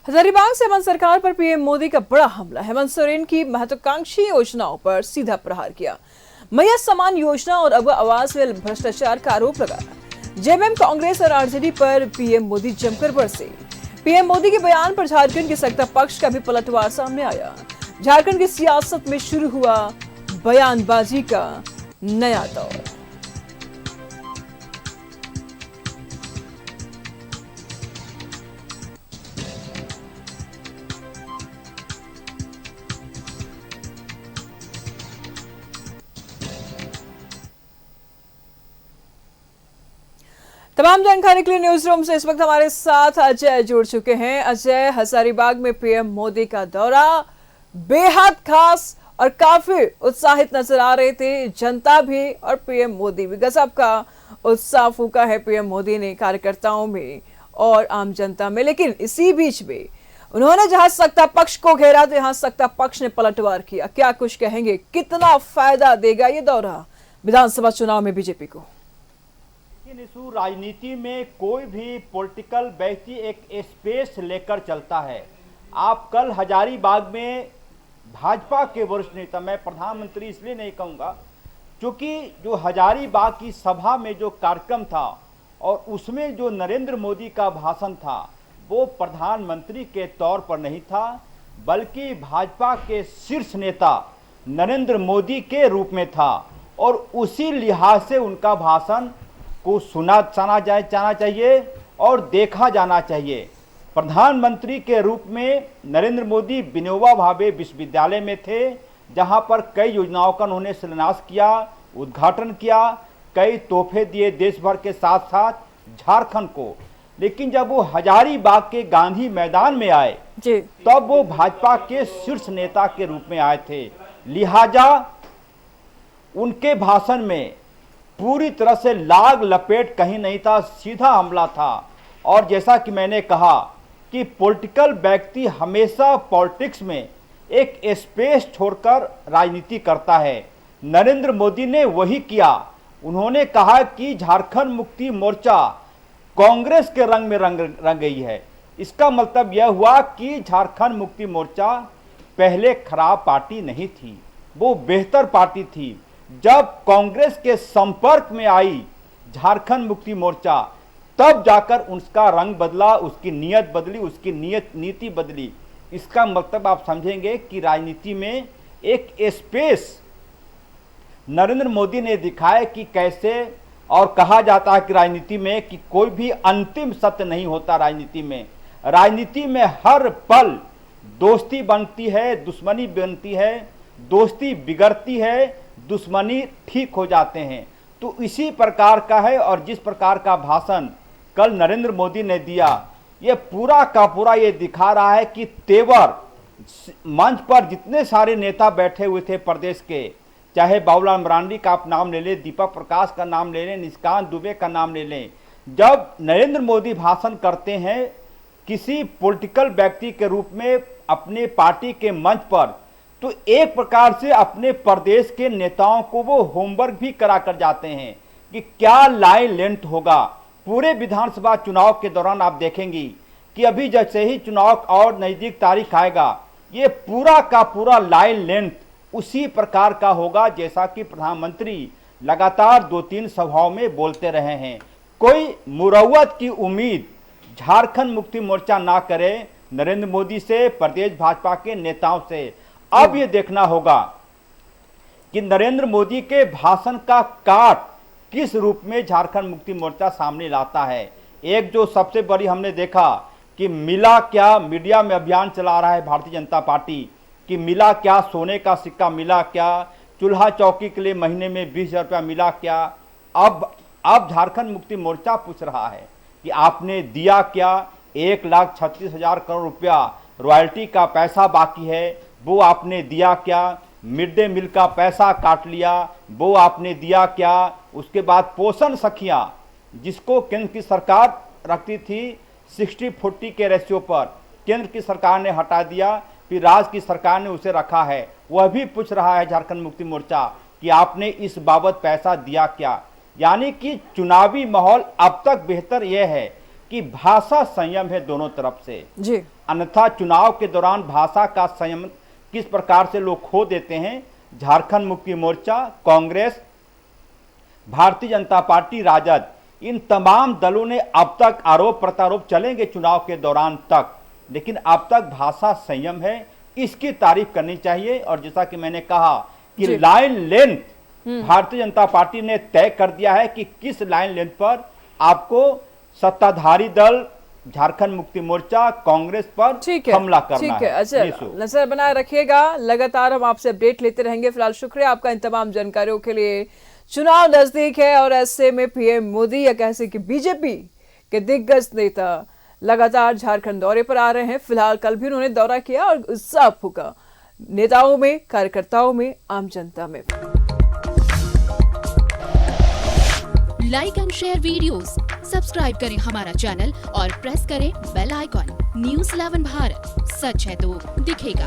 हजारीबाग से हेमंत सरकार पर पीएम मोदी का बड़ा हमला। हेमंत सोरेन की महत्वाकांक्षी योजनाओं पर सीधा प्रहार किया। मैया समान योजना और अब आवास में भ्रष्टाचार का आरोप लगाया। जेएमएम, कांग्रेस और आरजेडी पर पीएम मोदी जमकर बरसे। पीएम मोदी के बयान पर झारखंड के सत्ता पक्ष का भी पलटवार सामने आया। झारखंड की सियासत में शुरू हुआ बयानबाजी का नया दौर। तमाम जानकारी के लिए न्यूज रूम से इस वक्त हमारे साथ अजय जुड़ चुके हैं। अजय, हजारीबाग में पीएम मोदी का दौरा बेहद खास और काफी उत्साहित नजर आ रहे थे। जनता भी और पीएम मोदी भी, गजब का उत्साह फूका है पीएम मोदी ने कार्यकर्ताओं में और आम जनता में। लेकिन इसी बीच में उन्होंने जहां सत्ता पक्ष को घेरा तो यहां सत्ता पक्ष ने पलटवार किया। क्या कुछ कहेंगे, कितना फायदा देगा ये दौरा विधानसभा चुनाव में बीजेपी को? लेकिन राजनीति में कोई भी पॉलिटिकल व्यक्ति एक स्पेस लेकर चलता है। आप कल हजारीबाग में भाजपा के वरिष्ठ नेता, मैं प्रधानमंत्री इसलिए नहीं कहूँगा क्योंकि जो हजारीबाग की सभा में जो कार्यक्रम था और उसमें जो नरेंद्र मोदी का भाषण था वो प्रधानमंत्री के तौर पर नहीं था, बल्कि भाजपा के शीर्ष नेता नरेंद्र मोदी के रूप में था। और उसी लिहाज से उनका भाषण को जाना चाहिए और देखा जाना चाहिए। प्रधानमंत्री के रूप में नरेंद्र मोदी विनोबा भावे विश्वविद्यालय में थे, जहां पर कई योजनाओं का उन्होंने शिलान्यास किया, उद्घाटन किया, कई तोहफे दिए देश भर के साथ साथ झारखंड को। लेकिन जब वो हजारीबाग के गांधी मैदान में आए तब वो भाजपा के शीर्ष नेता के रूप में आए थे। लिहाजा उनके भाषण में पूरी तरह से लाग लपेट कहीं नहीं था, सीधा हमला था। और जैसा कि मैंने कहा कि पॉलिटिकल व्यक्ति हमेशा पॉलिटिक्स में एक स्पेस छोड़कर राजनीति करता है। नरेंद्र मोदी ने वही किया। उन्होंने कहा कि झारखंड मुक्ति मोर्चा कांग्रेस के रंग में रंग गई है। इसका मतलब यह हुआ कि झारखंड मुक्ति मोर्चा पहले खराब पार्टी नहीं थी, वो बेहतर पार्टी थी। जब कांग्रेस के संपर्क में आई झारखंड मुक्ति मोर्चा, तब जाकर उसका रंग बदला, उसकी नीयत बदली, उसकी नीति बदली। इसका मतलब आप समझेंगे कि राजनीति में एक स्पेस नरेंद्र मोदी ने दिखाया कि कैसे। और कहा जाता है कि राजनीति में कि कोई भी अंतिम सत्य नहीं होता। राजनीति में हर पल दोस्ती बनती है, दुश्मनी बनती है, दोस्ती बिगड़ती है, दुश्मनी ठीक हो जाते हैं। तो इसी प्रकार का है। और जिस प्रकार का भाषण कल नरेंद्र मोदी ने दिया, ये पूरा का पूरा ये दिखा रहा है कि तेवर मंच पर जितने सारे नेता बैठे हुए थे प्रदेश के, चाहे बाबूलाल मरांडी का आप नाम ले लें, दीपक प्रकाश का नाम ले लें, निशिकांत दुबे का नाम ले लें, जब नरेंद्र मोदी भाषण करते हैं किसी पॉलिटिकल व्यक्ति के रूप में अपने पार्टी के मंच पर, तो एक प्रकार से अपने प्रदेश के नेताओं को वो होमवर्क भी करा कर जाते हैं कि क्या लाइन लेंथ होगा। पूरे विधानसभा चुनाव के दौरान आप देखेंगी कि अभी जैसे ही चुनाव और नज़दीक तारीख आएगा, ये पूरा का पूरा लाइन लेंथ उसी प्रकार का होगा जैसा कि प्रधानमंत्री लगातार 2-3 सभाओं में बोलते रहे हैं। कोई मुरव्वत की उम्मीद झारखंड मुक्ति मोर्चा ना करे नरेंद्र मोदी से, प्रदेश भाजपा के नेताओं से। अब ये देखना होगा कि नरेंद्र मोदी के भाषण का काट किस रूप में झारखंड मुक्ति मोर्चा सामने लाता है। एक जो सबसे बड़ी हमने देखा कि मिला क्या, मीडिया में अभियान चला रहा है भारतीय जनता पार्टी कि मिला क्या, सोने का सिक्का मिला क्या, चूल्हा चौकी के लिए महीने में 20,000 रुपया मिला क्या। अब झारखंड मुक्ति मोर्चा पूछ रहा है कि आपने दिया क्या। 1,36,000 करोड़ रुपया रॉयल्टी का पैसा बाकी है, वो आपने दिया क्या। मिड डे मील का पैसा काट लिया, वो आपने दिया क्या। उसके बाद पोषण सखियां जिसको केंद्र की सरकार रखती थी 60-40 के रेशियो पर, केंद्र की सरकार ने हटा दिया, फिर राज्य की सरकार ने उसे रखा है। वह भी पूछ रहा है झारखंड मुक्ति मोर्चा कि आपने इस बाबत पैसा दिया क्या। यानी कि चुनावी माहौल अब तक बेहतर यह है कि भाषा संयम है दोनों तरफ से, जी। अन्यथा चुनाव के दौरान भाषा का संयम किस प्रकार से लोग खो देते हैं। झारखंड मुक्ति मोर्चा, कांग्रेस, भारतीय जनता पार्टी, राजद, इन तमाम दलों ने अब तक आरोप प्रत्यारोप चलेंगे चुनाव के दौरान तक, लेकिन अब तक भाषा संयम है, इसकी तारीफ करनी चाहिए। और जैसा कि मैंने कहा कि line length Bharatiya Janata party ने तय कर दिया है कि किस लाइन लेंथ पर आपको सत्ताधारी दल झारखंड मुक्ति मोर्चा, कांग्रेस पर हमला करना ठीक है। अच्छा, नजर बनाए रखिएगा, लगातार हम आपसे अपडेट लेते रहेंगे। फिलहाल शुक्रिया आपका इन तमाम जानकारियों के लिए। चुनाव नजदीक है और ऐसे में पीएम मोदी या कैसे कि बीजेपी के दिग्गज नेता लगातार झारखंड दौरे पर आ रहे हैं। फिलहाल कल भी उन्होंने दौरा किया और उत्साह फूका नेताओं में, कार्यकर्ताओं में, आम जनता में। Like and share videos, subscribe करें हमारा चैनल और प्रेस करें बेल आइकॉन। न्यूज़ 11 भारत, सच है तो दिखेगा।